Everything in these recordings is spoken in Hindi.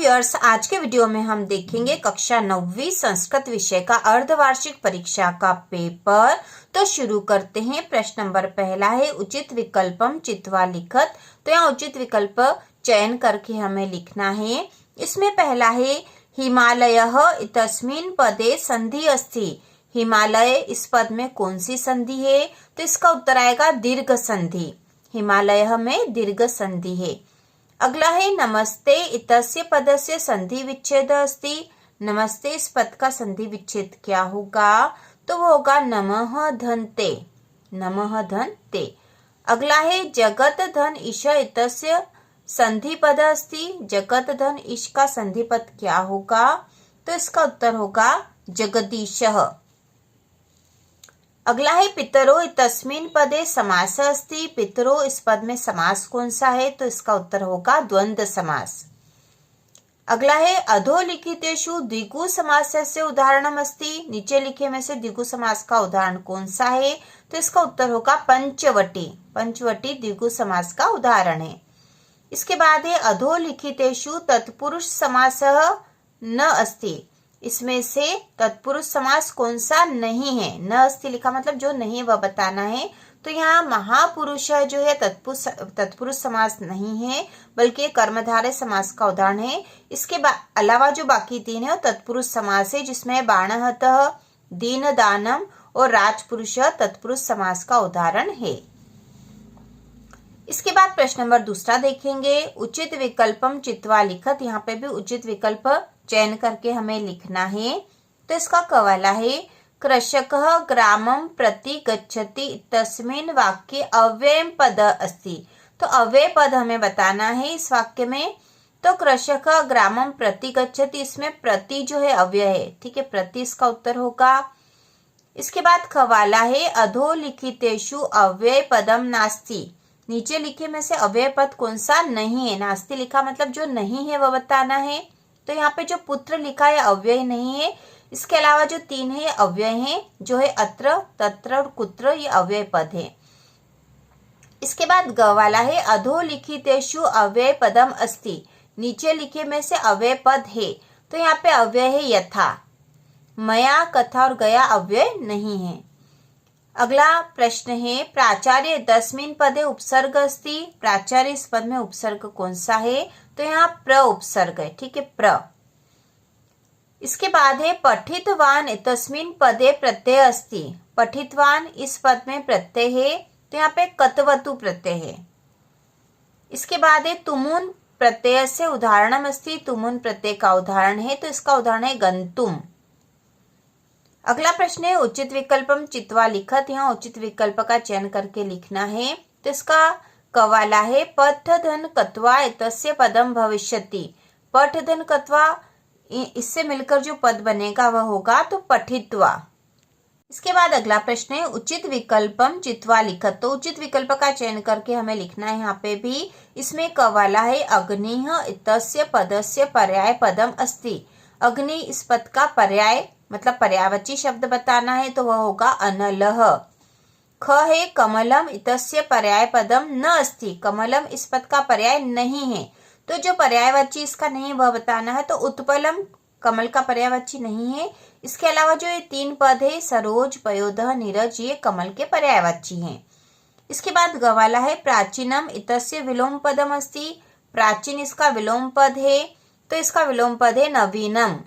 व्यूअर्स, आज के वीडियो में हम देखेंगे कक्षा 9वीं संस्कृत विषय का अर्धवार्षिक परीक्षा का पेपर। तो शुरू करते हैं। प्रश्न नंबर पहला है उचित विकल्पम चित्वा लिखत। तो यहाँ उचित विकल्प चयन करके हमें लिखना है। इसमें पहला है हिमालयः इतस्मिन् पदे संधि अस्ति। हिमालय इस पद में कौन सी संधि है? तो इसका उत्तर आएगा दीर्घ संधि। हिमालय में दीर्घ संधि है। अगला है नमस्ते इतस्य पदस्य संधि विच्छेद अस्ति। नमस्ते इस पद का संधि विच्छेद क्या होगा? तो वो होगा नमः धन्ते। नमः धन्ते। अगला है जगत धन ईश इतस्य संधि पद अस्ति। जगत धन ईश का संधि पद क्या होगा? तो इसका उत्तर होगा जगदीशः। अगला है पितरो इतस्मिन् पदे समास अस्ति। पितरो इस पद में समास कौन सा है? तो इसका उत्तर होगा द्वंद्व समास। अगला है अधोलिखितेषु द्विगु समासस्य उदाहरणम अस्ति। नीचे लिखे में से द्विगु समास का उदाहरण कौन सा है? तो इसका उत्तर होगा पंचवटी। पंचवटी द्विगु समास का उदाहरण है। इसके बाद है अधोलिखितेषु तत्पुरुष समासः न अस्ति। इसमें से तत्पुरुष समास कौन सा नहीं है? न अस्ति लिखा मतलब जो नहीं वह बताना है। तो यहाँ महापुरुष जो है तत्पुरुष समास नहीं है, बल्कि कर्मधारय समास का उदाहरण है। इसके अलावा जो बाकी तीन है वो तत्पुरुष समास है, जिसमें बाणहतः, दीन दानम और राजपुरुष तत्पुरुष समास का उदाहरण है। इसके बाद प्रश्न नंबर दूसरा देखेंगे। उचित विकल्पम चित्वा लिखत। यहाँ पे भी उचित विकल्प चयन करके हमें लिखना है। तो इसका कवाला है कृषकः ग्रामं प्रति गच्छति तस्मिन् वाक्ये अव्ययं पद अस्ति। तो अव्यय पद हमें बताना है इस वाक्य में। तो कृषकः ग्रामं प्रति गच्छति, इसमें प्रति जो है अव्यय है, ठीक है, प्रति इसका उत्तर होगा। इसके बाद खवाला है अधोलिखितेषु अव्यय पदम नास्ति। नीचे लिखे में से अव्यय पद कौन सा नहीं है? नास्ति लिखा मतलब जो नहीं है वह बताना है। तो यहाँ पे जो पुत्र लिखा है अव्यय नहीं है। इसके अलावा जो तीन है अव्यय है, जो है अत्र, तत्र और कुत्र, ये अव्यय पद है। इसके बाद ग वाला है अधोलिखितेषु अव्यय पदम अस्ति। नीचे लिखे में से अव्यय पद है। तो यहाँ पे अव्यय है यथा। मया, कथा और गया अव्यय नहीं है। अगला प्रश्न है प्राचार्य तस्मिन् पदे उपसर्ग अस्ति। प्राचार्य इस पद में उपसर्ग कौन सा है? तो यहाँ प्र उपसर्ग है, ठीक है, प्र। इसके बाद है पठितवान तस्मिन् पदे प्रत्यय अस्ति। पठितवान इस पद में प्रत्यय है, तो यहाँ पे कतवतु प्रत्यय है। इसके बाद है तुमुन प्रत्यय से उदाहरणम अस्ति। तुमुन प्रत्यय का उदाहरण है, तो इसका उदाहरण है गंतुम। अगला प्रश्न है उचित विकल्पम चित्वा लिखत। यहाँ उचित विकल्प का चयन करके लिखना है। तो इसका कवाला है पठधन कत्वा एतस्य पदम भविष्यति। पठधन कत्वा, इससे मिलकर जो पद बनेगा वह होगा तो पठित्वा। इसके बाद अगला प्रश्न है उचित विकल्पम चित्वा लिखत। तो उचित विकल्प का चयन करके हमें लिखना है। यहाँ पे भी इसमें कवाला है अग्निः इतस्य पदस्य पर्याय पदम अस्ति। अग्नि इस पद का पर्याय मतलब पर्यायवाची शब्द बताना है, तो वह होगा अनलः। ख है कमलम इतस्य पर्याय पदम न अस्ति। कमलम इस पद का पर्याय नहीं है, तो जो पर्यायवाची इसका नहीं वह बताना है। तो उत्पलम कमल का पर्यायवाची नहीं है। इसके अलावा जो ये तीन पद है सरोज, पयोधः, नीरज, ये कमल के पर्यायवाची हैं। इसके बाद गवाला है प्राचीनम इतस्य विलोम पदम अस्ति। प्राचीन इसका विलोम पद है, तो इसका विलोम पद है नवीनम।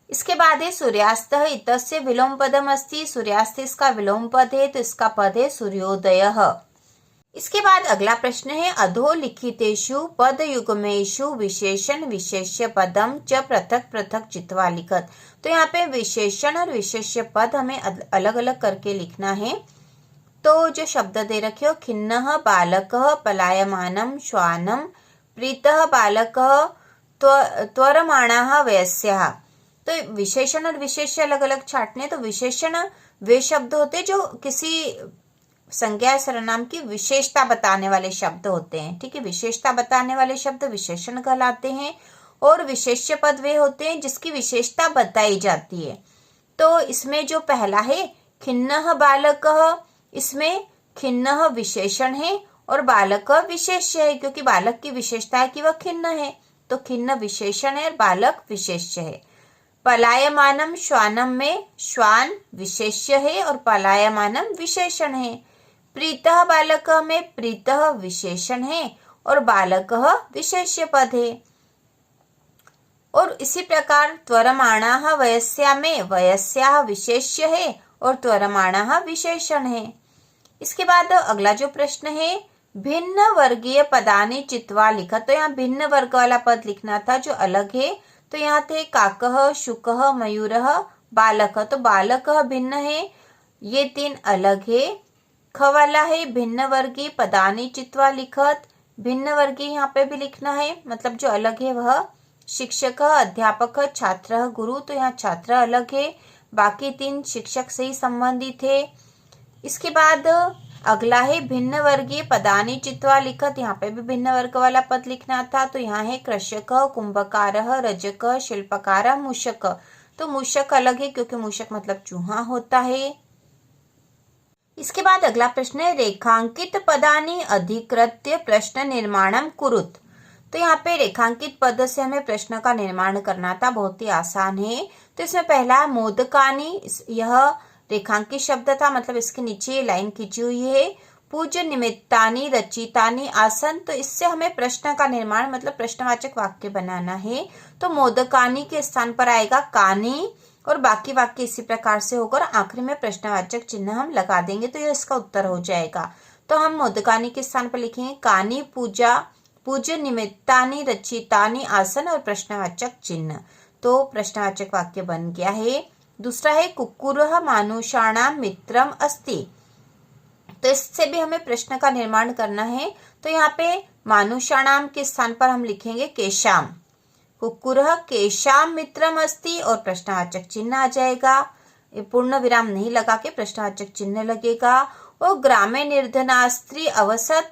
इसके बाद है सूर्यास्तः इतस्य विलोम पदम अस्ति। सूर्यास्त इसका विलोम पद है, तो इसका पद है सूर्योदयः। इसके बाद अगला प्रश्न है अधोलिखितेषु पदयुग्मेषु विशेषण विशेष्य पदम च पृथक पृथक चित्वा लिखत। तो यहाँ पे विशेषण और विशेष्य पद हमें अलग अलग करके लिखना है। तो जो शब्द दे रखे हो खिन्नः बालकः पलायमानं श्वानं प्रीतः बालकः त्वरमाणः वयस्यः। तो विशेषण और विशेष्य अलग अलग छाटने। तो विशेषण वे शब्द होते जो किसी संज्ञा सर्वनाम की विशेषता बताने वाले शब्द होते हैं, ठीक है। विशेषता बताने वाले शब्द विशेषण कहलाते हैं, और विशेष्य पद वे होते हैं जिसकी विशेषता बताई जाती है। तो इसमें जो पहला है खिन्नः बालकः, इसमें खिन्नः विशेषण है और बालक विशेष्य है, क्योंकि बालक की विशेषता है कि वह खिन्न है। तो खिन्न विशेषण है और बालक विशेष्य है। पलायमानम श्वानम में श्वान विशेष्य है और पलायमानम विशेषण है। प्रीतः बालक में प्रीतः विशेषण है और बालक विशेष्य पद है। और इसी प्रकार त्वरमाणाः वयस्या में वयस्याः विशेष्य है और त्वरमाणाः विशेषण है। इसके बाद अगला जो प्रश्न है, भिन्न वर्गीय पदानि चित्वा लिखा। तो यहाँ भिन्न वर्ग वाला पद लिखना था जो अलग है। तो यहाँ थे काकः, शुकः, मयूरः, बालकः। तो बालकः भिन्न है, ये तीन अलग है। ख वाला है भिन्न वर्गीय पदानि चित्वा लिखत। भिन्न वर्गीय यहाँ पे भी लिखना है, मतलब जो अलग है वह शिक्षक, अध्यापक, छात्र, गुरु। तो यहाँ छात्र अलग है, बाकी तीन शिक्षक से ही संबंधित है। इसके बाद अगला है भिन्न वर्गीय पदानि चित्वा लिखत। यहाँ पे भी भिन्न वर्ग वाला पद लिखना था। तो यहाँ है कृषक, कुंभकार, रजक, शिल्पकार, मूषक। तो मूषक अलग है क्योंकि मूषक मतलब चूहा होता है। इसके बाद अगला प्रश्न है, रेखांकित पदानि अधिकृत्य प्रश्न निर्माणम कुरुत। तो यहाँ पे रेखांकित पद से हमें प्रश्न का निर्माण करना था, बहुत ही आसान है। तो इसमें पहला है मोदकानि, यह रेखांकित शब्द था, मतलब इसके नीचे लाइन खींची हुई है। पूज्य निमित्तानि रचितानि आसन। तो इससे हमें प्रश्न का निर्माण मतलब प्रश्नवाचक वाक्य बनाना है। तो मोदकानि के स्थान पर आएगा कानि और बाकी वाक्य इसी प्रकार से होकर आखिरी में प्रश्नवाचक चिन्ह हम लगा देंगे, तो यह इसका उत्तर हो जाएगा। तो हम मोदकानि के स्थान पर लिखेंगे कानि पूजा, पूज्य निमित्तानि रचितानि आसन और प्रश्नवाचक चिन्ह। तो प्रश्नवाचक वाक्य बन गया है। दूसरा है कुक्कुरः मानुषाणाम मित्रम अस्ति। तो इससे भी हमें प्रश्न का निर्माण करना है। तो यहाँ पे मानुषाणाम के स्थान पर हम लिखेंगे केशाम। कुक्कुरः केशाम मित्रम अस्ति और प्रश्नवाचक चिन्ह आ जाएगा। पूर्ण विराम नहीं लगा के प्रश्नवाचक चिन्ह लगेगा। और ग्रामे निर्धनास्त्री अवसत,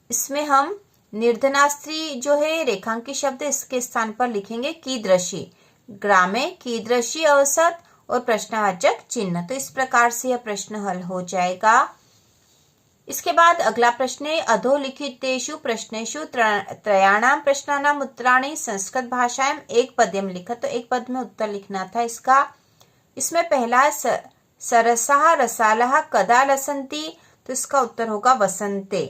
इसमें हम निर्धनास्त्री जो है रेखांकित शब्द, इसके स्थान पर लिखेंगे कीदृशी। ग्रामे कीदृशी अवसत और प्रश्नवाचक चिन्ह। तो इस प्रकार से यह प्रश्न हल हो जाएगा। इसके बाद अगला प्रश्न है, अधोलिखितेषु प्रश्नेषु त्रयाणां प्रश्नानां उत्तराणि संस्कृत भाषायां एक पद्यम लिखत। तो एक पद में उत्तर लिखना था इसका। इसमें पहला सरसः रसालः कदा लसन्ति। तो इसका उत्तर होगा वसन्ते।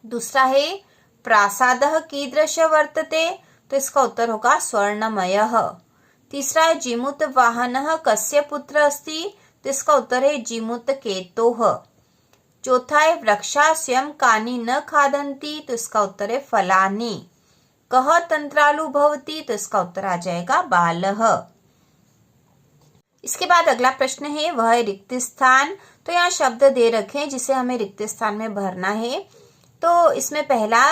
दूसरा है प्रासादः कीदृश वर्तते। तो इसका उत्तर होगा स्वर्णमयः। तीसरा है जीमूत वाहनः कस्य पुत्र अस्ति। तो इसका उत्तर है जीमूत केतोः। चौथा है वृक्षा स्वयं कानि न खादन्ति। तो इसका उत्तर है फलानि। कः तंत्रालु भवति। तो इसका उत्तर आ जाएगा बालः। इसके बाद अगला प्रश्न है, वह है रिक्त स्थान। तो यहाँ शब्द दे रखे हैं जिसे हमें रिक्त स्थान में भरना है। तो इसमें पहला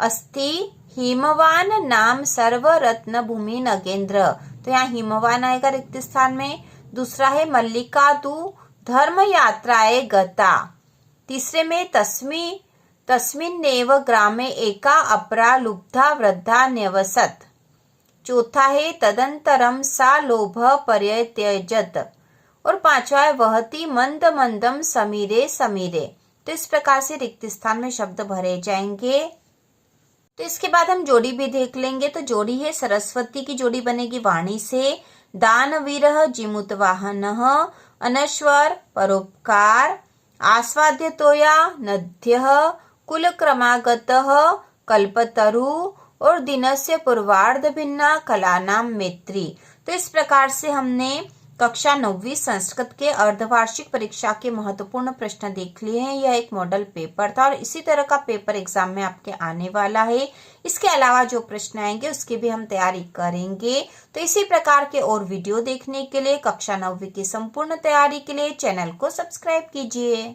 अस्ति हिमवान नाम सर्व रत्न भूमि नगेंद्र। तो यहाँ हिमवान आएगा रिक्त स्थान में। दूसरा है मल्लिका तु धर्म यात्राए गता। तीसरे में तस्मिन्नेव ग्रामे एका अपरा लुब्धा वृद्धा न्यवसत। चौथा है तदंतरम सा लोभ पर्यत्यजत। और पांचवा है वहति मंद मंदम समीरे समीरे। तो इस प्रकार से रिक्त स्थान में शब्द भरे जाएंगे। तो इसके बाद हम जोड़ी भी देख लेंगे। तो जोड़ी है सरस्वती की जोड़ी बनेगी वाणी से। दानवीरः जीमूत वाहनः अनश्वर परोपकार आस्वाद्यतोया नद्यः कुलक्रमागतः कल्पतरु और दिनस्य पूर्वार्ध भिन्ना कलानाम मैत्री। तो इस प्रकार से हमने कक्षा 9वीं संस्कृत के अर्धवार्षिक परीक्षा के महत्वपूर्ण प्रश्न देख लिए हैं। यह एक मॉडल पेपर था और इसी तरह का पेपर एग्जाम में आपके आने वाला है। इसके अलावा जो प्रश्न आएंगे उसकी भी हम तैयारी करेंगे। तो इसी प्रकार के और वीडियो देखने के लिए, कक्षा 9वीं की संपूर्ण तैयारी के लिए चैनल को सब्सक्राइब कीजिए।